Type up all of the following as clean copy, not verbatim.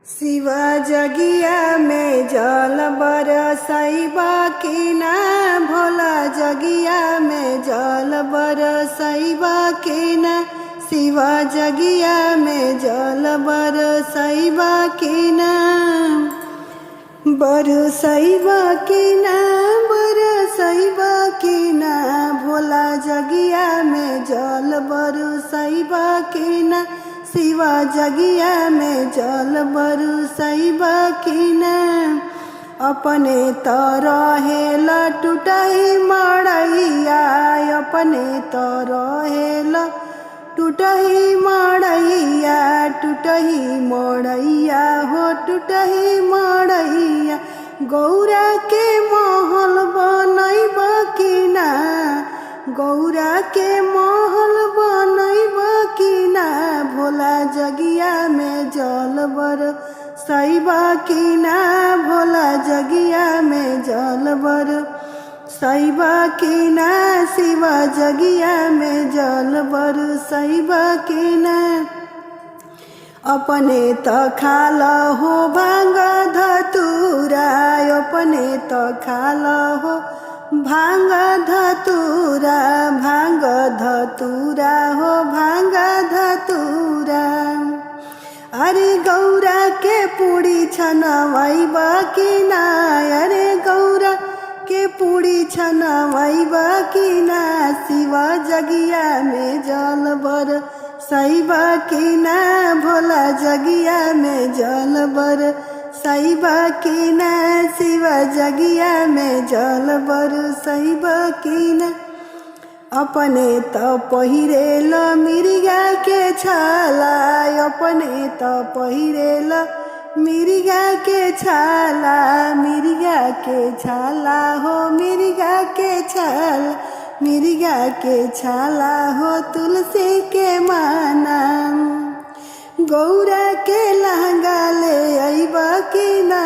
शिवा जगिया में जल बरसैबा कि ना, भोला जगिया में जल बरसैबा कि ना, शिवा जगिया में जल बरसैबा कि ना, बरसैबा कि ना, बरसैबा कि ना, भोला जगिया में जल बरसैबा कि ना, शिवा जगिया में जल बरसैबा कि ना, अपने तो रहेला टूटही मड़ैया, अपने तो रहेला टूटही मड़ैया, टूटही मड़ैया हो टूटही मड़ैया, गौरा के महल बनैब कि ना, गौरा के महल बनैब कि ना, भोला जगिया में जल बरसैबा कि ना, भोला जगिया में जल बरसैबा कि ना, शिवा जगिया में जल बरसैबा कि ना, अपने तो खाल हो भांग धतूरा, अपने तो खाल हो भांग धतूरा, भांग धतूरा हो भांग धतूरा, अरे गौरा के पूड़ी छनवैबा कि ना, अरे गौरा के पूड़ी छनवैबा कि ना, शिवा जगिया में जल बरसैबा कि ना, भोला जगिया में जल बरसैबा कि ना, शिवा जगिया में जल बरसैबा कि ना, अपने तो पहिरेल मिर्गा के छाला, अपने तो पहिरेल मिर्गा के छाला, मिर्गा के छाला हो मिर्गा के छाला, मिर्गा के छाला हो तुलसी के माना, गौरा के लहंगा ले अइबा कि ना,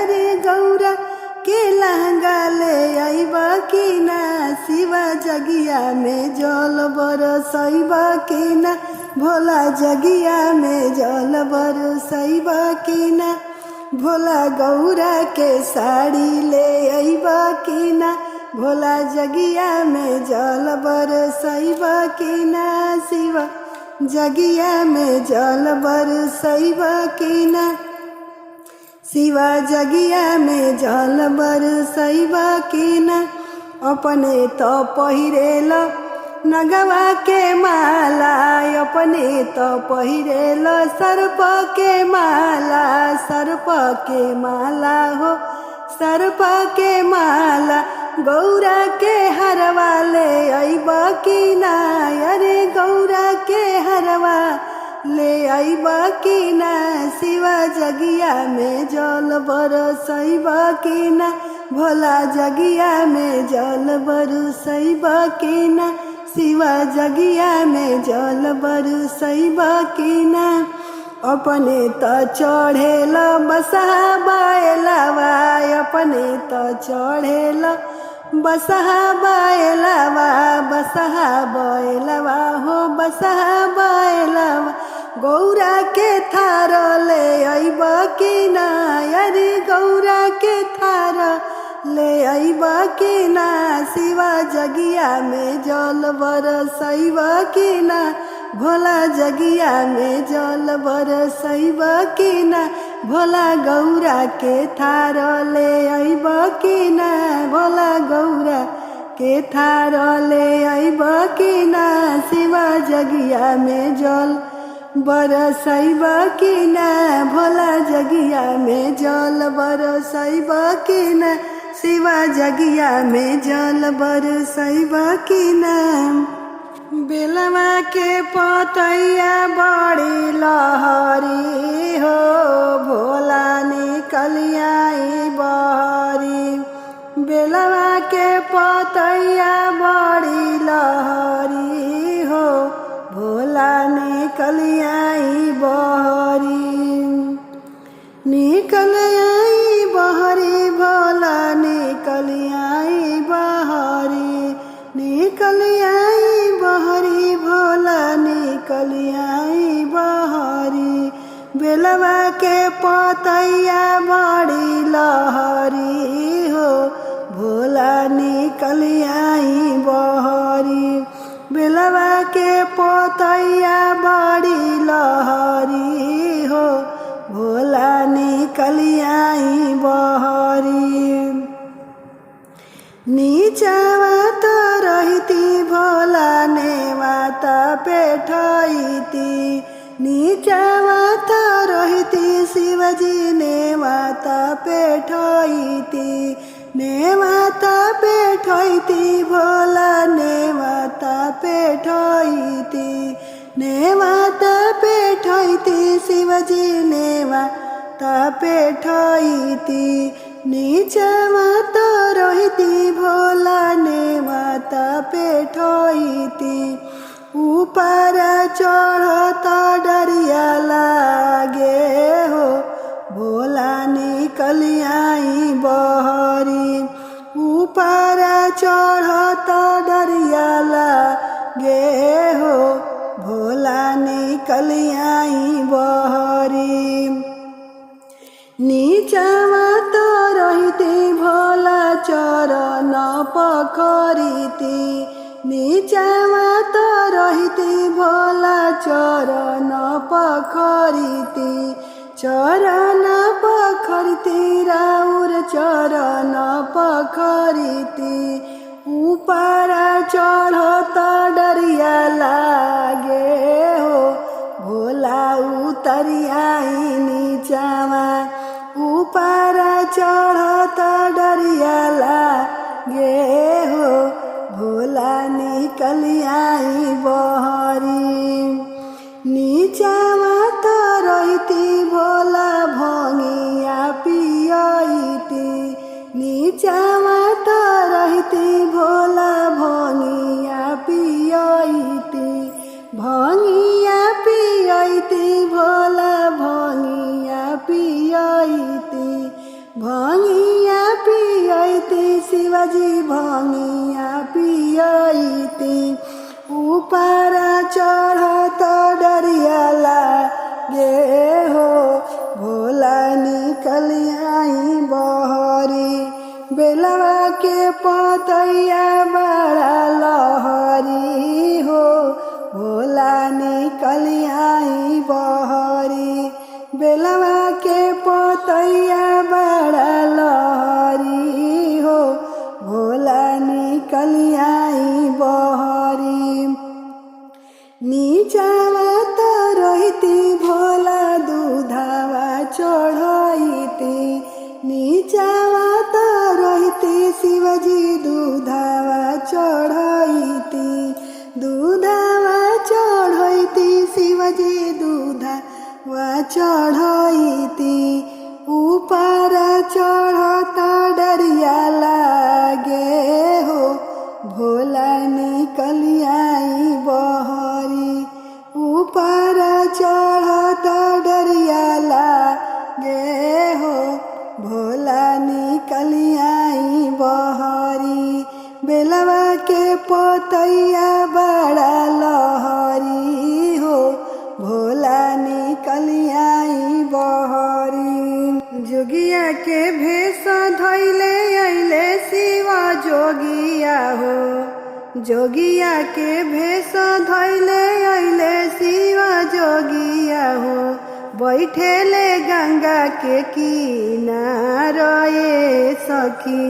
अरे गौरा के लहंगा ले अइबा कि ना, शिवा जगिया में जल बरसैबा कि ना, भोला जगिया में जल बरसैबा कि ना, भोला गौरा के साड़ी ले अइबा कि ना, भोला जगिया में जल बरसैबा कि ना, शिवा जगिया में जल बरसैबा कि ना, शिवा जगिया में जल बरसैबा कि ना, अपने तो पहिरेल नगवा के माला, अपने तो पहिरेल सर्प के माला, सर्प के माला हो सर्प के माला, गौरा के हरवा ले अइबा कि ना, अरे गौरा के हरवा ले अइबा कि ना, शिवा जगिया में जल बरसैबा कि ना, भोला जगिया में जल बरसैबा कि ना, शिवा जगिया में जल बरसैबा कि ना, अपने तो चढ़ेल बसहा बैलवा, अपने तो चढ़ेल बसहा बैलवा, बसहा बैलवा हो बसहा बैलवा, गौरा के थार ले अइबा कि ना, अरे गौरा के थार ले अइबा कि ना, शिवा जगिया में जल बरसैबा कि ना, भोला जगिया में जल बरसैबा कि ना, भोला गौरा के थार ले अइबा कि ना, भोला गौरा के थार ले अइबा कि ना, शिवा जगिया में जल बरसैबा कि ना, भोला जगिया में जल बरसैबा कि ना, शिवा जगिया में जल बरसैबा कि ना, बेलवा के पतैया बड़ी लहरी हो, भोला निकलिया बहरी, बेलवा के पतैया बड़ी लहरी हो, भोला निकलिया बहरी, निकल आई बहरी, भोला निकलिया बहरी, निकल आई बहरी, भोला निकलिया बहरी, बेलवा के पतैया बड़ी लहरी हो भोला निकल आई बहरी। बेलवा के पतैया बड़ी लहरी हो भोला निकल आई बहरी। नीचवा तो रहती भोला ने माता पेठैती। नीचवा तो रहती शिवजी ने माता पेठैती। ने माता पेठैती भोला ने माता पेठैती। ने माता पेठैती शिवजी ने माता पेठैती। नीचवा तो रहती भोला ने माता पेठैती। ऊपर चढ़ता डरिया लागे हो भोला निकल आई बहरी। ऊपर चढ़ता डरिया लागे हो भोला निकल आई बहरी। नीचवा तो रहती भोला चरण पखरीती। नीचवा तो रहती भोला चरण पखरीती। चरण पखरीती राउर चरण पखरीती। ऊपर चढ़ता डरिया लागे हो भोला उतर आई नीचवा। ऊपर चढ़ता डरिया लागे हो भोला निकल आई बहरी। नीचवा तो रहती भोला भंगिया पियती। नीचवा तो रहती भोला भंगिया पियती। भंगिया पियती भोला भंगिया पियती। भंगिया पियती शिवजी भंगिया पियती। ऊपर चढ़ता डरिया लागे हो भोला निकल आई बहरी। बेलवा के पतैया बड़ा लहरी हो भोला निकल आई बहरी। बेलवा के पतैया बड़ा लहरी हो भोला निकल आई बहरी। नीचवा तो रहती भोला दूधवा चढ़ैती। नीचवा तो रहती शिवजी दूधवा चढ़ैती। दूधवा चढ़ैती शिवजी दूधवा चढ़ैती। ऊपर चढ़ता डरिया लागे हो भोला निकल आई बहरी। ऊपर चढ़ता डरिया लागे हो भोला निकल आई बहरी। बेलवा के पतैया बड़ा लहरी हो भोला निकल आई बहरी। जोगिया के भेष धैले अइले शिवा जोगिया हो। जोगिया के भेष धैले अइले शिवा जोगिया हो। बैठेले गंगा के किनारे सखी।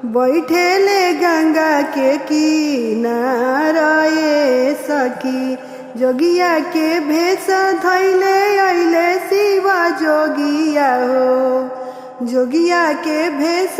बैठेले गंगा के किनारे सखी। जोगिया के भेष धैले अइले शिवा जोगिया हो। जोगिया के भेष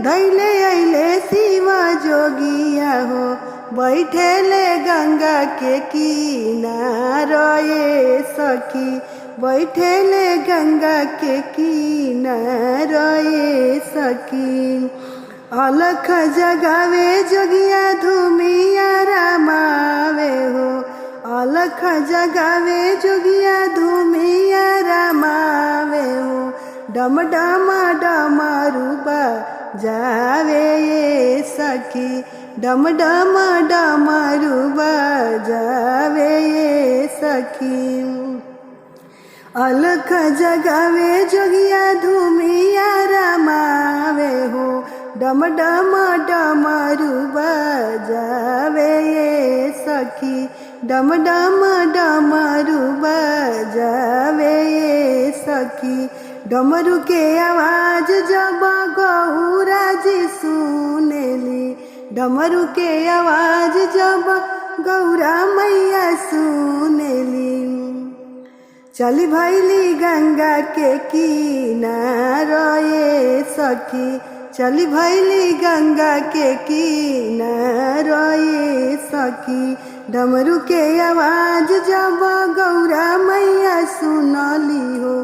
धैले अइले शिवा जोगिया हो। बैठेले गंगा के किनारे सखी। बैठेले गंगा के किनारे सखी। अलख जगावे जोगिया धूमिया रमावे हो। अलख जगावे जोगिया धूमिया रमावे हो। डम डम डमरू बजावे ये सखी। डम डम डमरू बजावे ये सखी। अलख जगावे जोगिया डम डम डमरू बजावे ये सखी, डम डम डमरू बजावे ये सखी। डमरू के आवाज जब गौरा जी सुनेली, डमरू के आवाज जब गौरा मैया सुनेली। चली भैली गंगा के किनारे ये सखी, चली भैली गंगा के किनारे ये सखी। डमरू के आवाज जब गौरा मैया सुनली हो,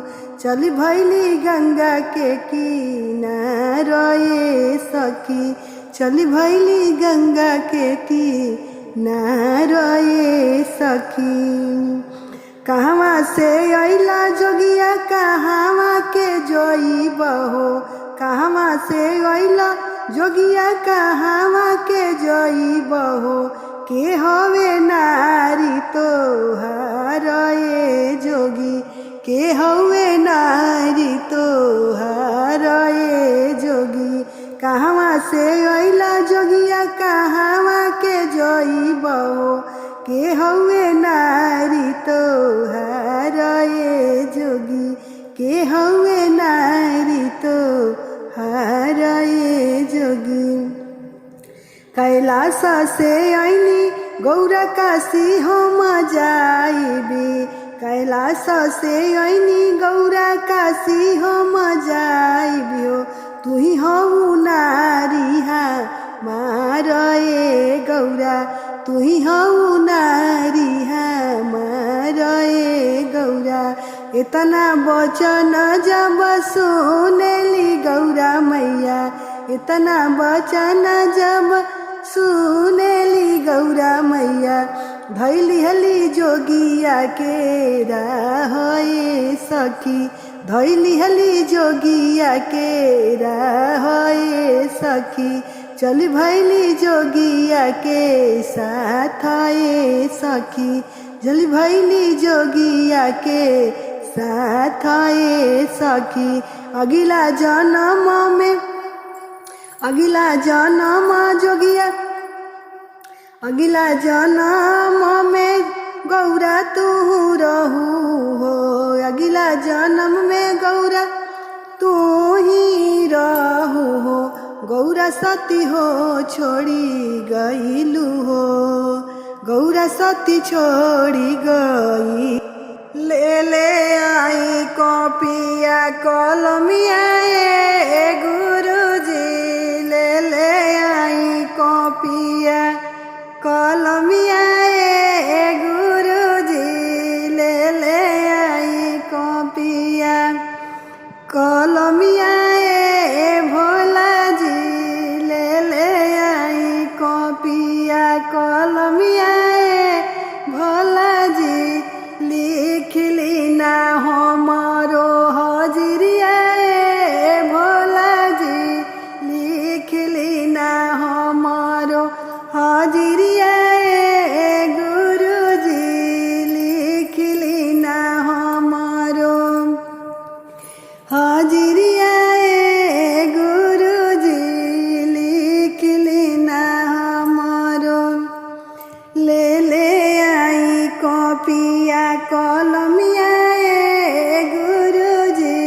चली भैली गंगा के किनारे ये सखी, चली भैली गंगा के किनारे ये सखी। कहवा से अइला जोगिया कहवा के जोइब हो, कहवा से अइला जोगिया कहवा के जोइब हो। के हवे नारी तोहार ये जोगी, के हवे नारी तोहार ये जोगी। कहवा से अइला जोगिया कहवा के जोइब हो, के हवे नारी तोहार ये जोगी, के हवे नारी तोहार ये जोगी। कैलाश से आईनी गौरा काशी हम जाइबी, कैलाश से आईनी गौरा काशी हम जाइबी हो। तू ही हऊ नारी हमार ये गौरा, तू ही हऊ नारी हमार ये गौरा। इतना वचन जब सुनेली गौरा मैया, इतना वचन जब सुनेली गौरा मैया। धैली हली जोगिया के राह ये सखी, धैली हली जोगिया के राह ये सखी। चली भैली जोगिया के साथ ये सखी, चली भैली जोगिया के साथ ये सखी। अगिला जन्म में, अगिला जन्म जोगिया, अगिला जन्म में गौरा तू रहू हो, अगिला जन्म में गौरा तू ही रहू हो। गौरा सती हो छोड़ी गईलू हो, गौरा सती छोड़ी गई। ले आई कॉपिया कलमिया ए गुरुजी, ले आई कॉपिया कलमिया ए गुरुजी, ले आई कॉपिया कलमिया ए भोला जी, ले आई कॉपिया कलमिया ए भोला जी। लिखली ना हमारो हजरिया ए भोला जी, लिखली ना हमारो हजरिया ए गुरुजी, लिखली ना हमारो हजरिया ए गुरुजी, लिखली ना हमारो। ले आई कॉपिया कलमिया ए गुरुजी,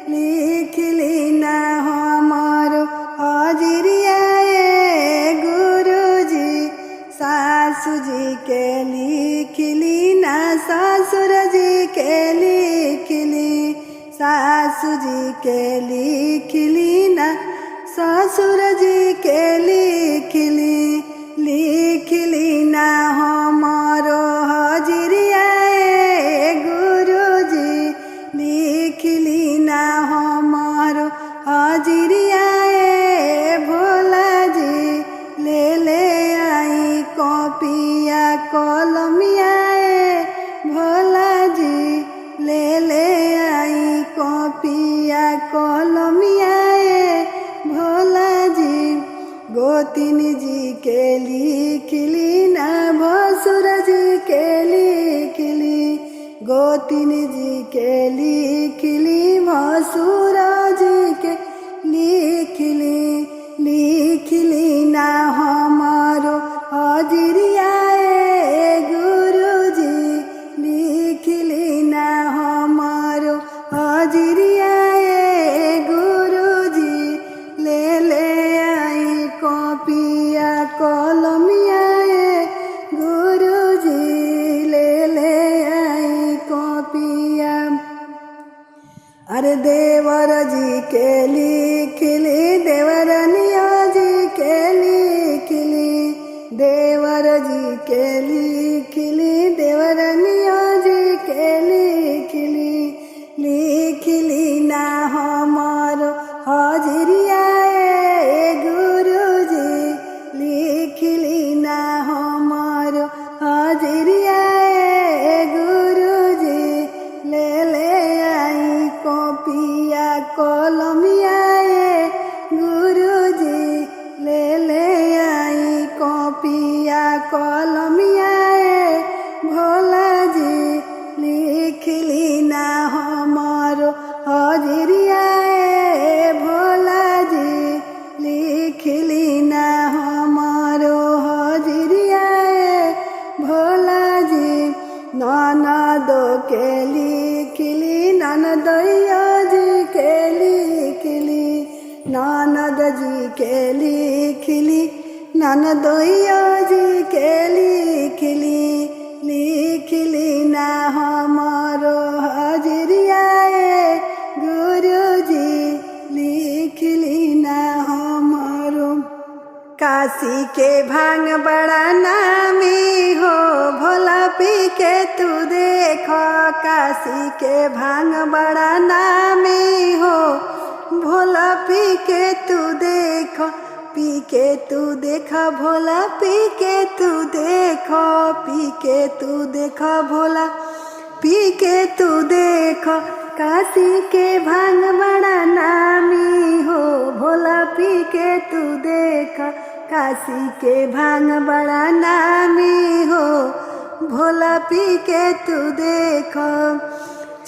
लिखली ना हमारो हजरिया ए गुरुजी। सासू जी के लिखली ना ससुर जी के लिखली, सासू जी के लिखली ना ससुर जी के लिखली, लिखली ना हमारो हजरिया ए गुरुजी, लिखली ना हमारो हजरिया ए भोला जी। ले आई कॉपिया कलमिया ए भोला जी, ले आई कॉपिया कलमिया ए भोला जी। गोतिन जी के लिखली ना भसुर जी के लिखली, गोतिन जी के लिखली भसुर जी के लिखली, देवर जी के लिखली देवरनिया जी के लिखली देवर जी के लिखली देवरनिया जी के लिखली ना हमारो हजरिया गुरुजी लिखली ना हमारो हजरिया गुरुजी ले आई कॉपिया कलमिया गुरुजी ले आई कॉपिया कलमिया भोला जी लिखली ना हमारो हजरिया भोला जी लिखली ना हमारो हजरिया भोला जी ननदो के लिखली ननदैया जी के लिखली ननद जी के लिखली ननदैया जी के लिखली ना हमारो हजरिया गुरुजी लिखली ना हमारो काशी के भांग बड़ा नामी हो भोला पी के तू देखो काशी के भांग बड़ा नामी हो भोला पी के तू देखो पी के तू देखा भोला पी के तू देखो पी के तू देखा भोला पी के तू देखो काशी के भांग बड़ा नामी हो भोला पी के तू देखो काशी के भांग बड़ा नामी हो भोला पी के तू देखो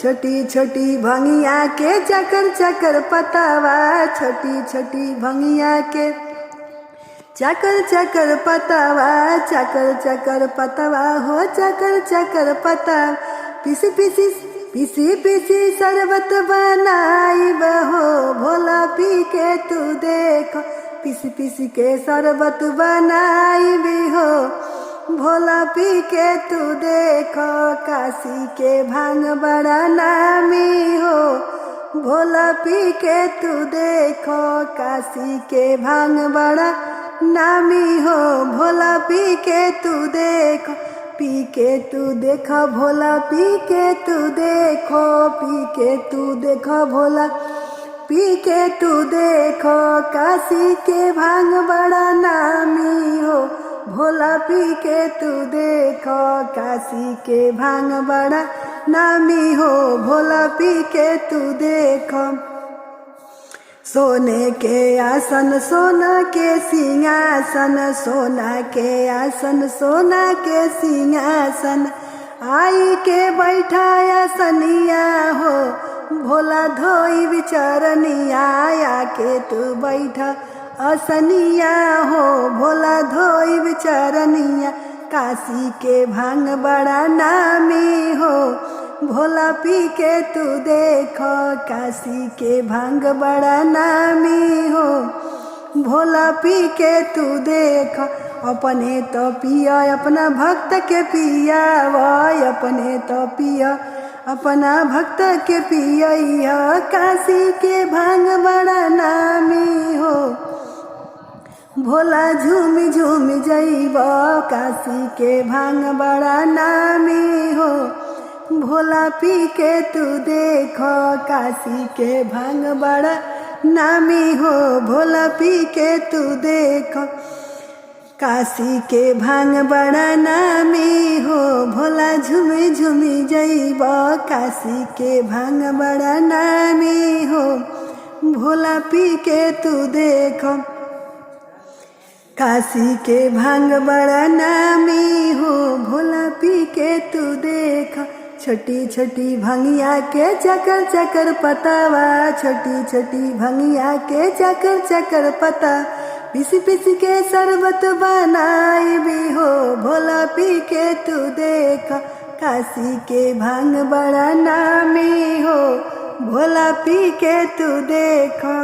छोटी छोटी भंगिया के चकर चकर पतावा छोटी छोटी भंगिया के चकर चकर पतावा चकर चकर पतावा हो चकर चकर पता पिसी पिसी पिसी पिसी शरबत बनाई बहो भोला पी के तू देखो पिसी पिसी के शरबत बनाई भी हो भोला पी के तू देखो काशी के भांग बड़ा नामी हो भोला पी के तू देखो काशी के भांग बड़ा नामी हो भोला पी के तू देखो पी के तू देखो भोला पी के तू देखो पी के तू देखो भोला पी के तू देखो काशी के भांग बड़ा नामी हो भोला पी के तू देखो काशी के भांग बड़ा नामी हो भोला पी के तू देखो सोने के आसन सोना के सिंहासन सोना के आसन सोना के सिंहासन आई के बैठाया सनिया हो भोला धोई बिचरनिया आया के तू बैठा असनिया हो भोला धोई बिचरनिया काशी के भांग बड़ा नामी हो भोला पी के तू देखो काशी के भांग बड़ा नामी हो भोला पी के तू देखो अपने तो पिया अपना भक्त के पिया वह अपने तो पिया अपना भक्त के पिया काशी के भांग बड़ा नामी हो भोला झूमी झूमी जइब काशी के भांग बड़ा नामी हो भोला पी के तू देखो काशी के भांग बड़ा नामी हो भोला पी के तू देखो काशी के भांग बड़ा नामी हो भोला झूमी झूमी जइब काशी के भांग बड़ा नामी हो भोला पी के तू देखो काशी के भांग बड़ा नामी हो भोला पी के तू देखो छोटी छोटी भंगिया के चकर चकर पतावा छोटी छोटी भंगिया के चकर चकर पता पिसी पिसी के शरबत बनाई भी हो भोला पी के तू देखो काशी के भांग बड़ा नामी हो भोला पी के तू देखो।